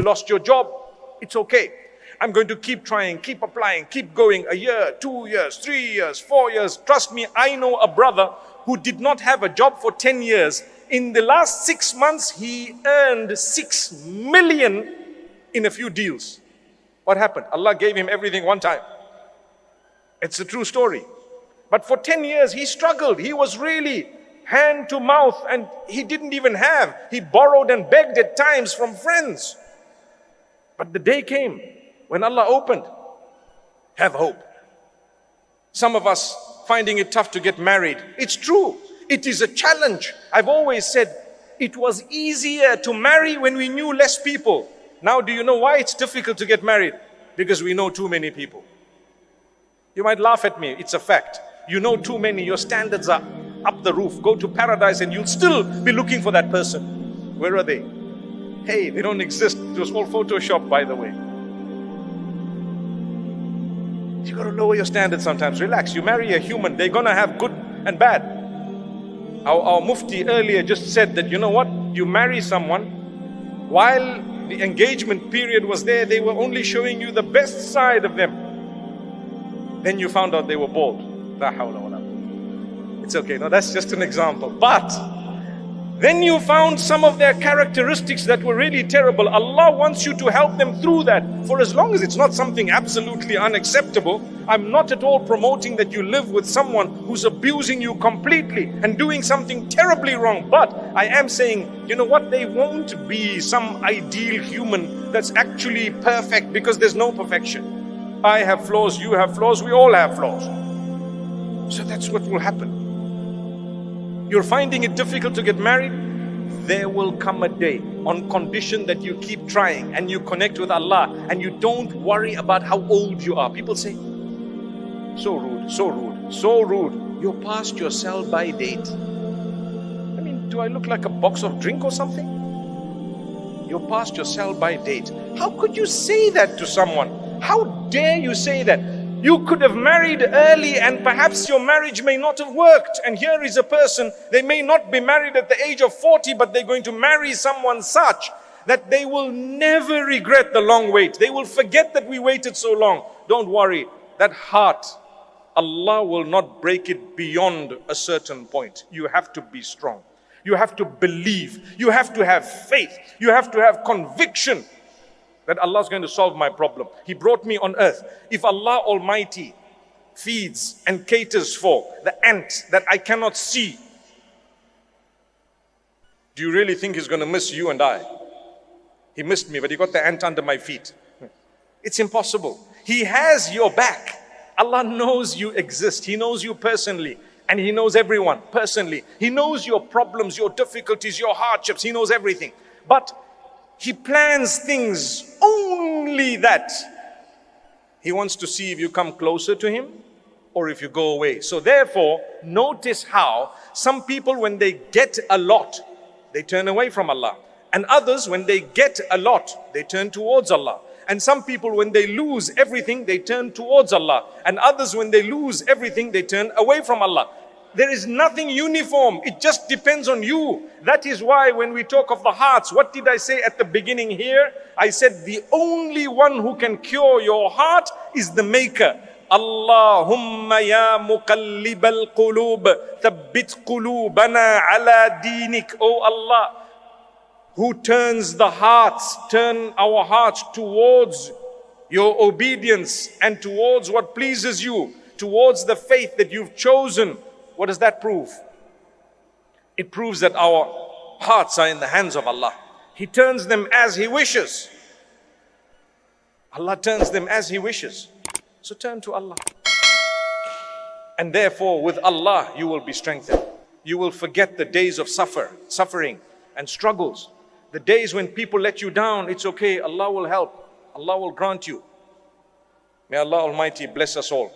You lost your job. It's okay. I'm going to keep trying, keep applying, keep going. A year, 2 years, 3 years, 4 years. Trust me, I know a brother who did not have a job for 10 years. In the last 6 months, he earned 6 million in a few deals. What happened? Allah gave him everything one time. It's a true story. But for 10 years, he struggled. He was really hand to mouth, and he didn't even have. He borrowed and begged at times from friends. But the day came when Allah opened. Have hope. Some of us finding it tough to get married. It's true. It is a challenge. I've always said it was easier to marry when we knew less people. Now, do you know why it's difficult to get married? Because we know too many people. You might laugh at me. It's a fact. You know too many. Your standards are up the roof. Go to paradise and you'll still be looking for that person. Where are they? Hey, they don't exist. It was all Photoshop, by the way. You got to lower your standards sometimes. Relax. You marry a human. They're going to have good and bad. Our Mufti earlier just said that, you know what? You marry someone, while the engagement period was there, they were only showing you the best side of them. Then you found out they were bald. La hawla wa la quwwata. It's okay. No, that's just an example. But then you found some of their characteristics that were really terrible. Allah wants you to help them through that. For as long as it's not something absolutely unacceptable, I'm not at all promoting that you live with someone who's abusing you completely and doing something terribly wrong. But I am saying, you know what? They won't be some ideal human that's actually perfect, because there's no perfection. I have flaws, you have flaws, we all have flaws. So that's what will happen. You're finding it difficult to get married? There will come a day, on condition that you keep trying and you connect with Allah and you don't worry about how old you are. People say, so rude, so rude, so rude. You're past your sell-by date. I mean, do I look like a box of drink or something? You're past your sell-by date. How could you say that to someone? How dare you say that? You could have married early and perhaps your marriage may not have worked. And here is a person, they may not be married at the age of 40, but they're going to marry someone such that they will never regret the long wait. They will forget that we waited so long. Don't worry, that heart, Allah will not break it beyond a certain point. You have to be strong. You have to believe. You have to have faith. You have to have conviction that Allah is going to solve my problem. He brought me on earth. If Allah Almighty feeds and caters for the ant that I cannot see, do you really think He's going to miss you and I? He missed me, but He got the ant under my feet. It's impossible. He has your back. Allah knows you exist. He knows you personally. And He knows everyone personally. He knows your problems, your difficulties, your hardships. He knows everything. But He plans things only that He wants to see if you come closer to Him or if you go away. So therefore, notice how some people, when they get a lot, they turn away from Allah. And others, when they get a lot, they turn towards Allah. And some people, when they lose everything, they turn towards Allah. And others, when they lose everything, they turn away from Allah. There is nothing uniform. It just depends on you. That is why when we talk of the hearts, what did I say at the beginning here? I said the only one who can cure your heart is the Maker. Allahumma ya muqallibal qulub, thabbit qulubana ala dinik. Oh Allah, who turns the hearts, turn our hearts towards your obedience and towards what pleases you, towards the faith that you've chosen. What does that prove? It proves that our hearts are in the hands of Allah. He turns them as He wishes. Allah turns them as He wishes. So turn to Allah. And therefore with Allah you will be strengthened. You will forget the days of suffering and struggles. The days when people let you down, it's okay. Allah will help. Allah will grant you. May Allah Almighty bless us all.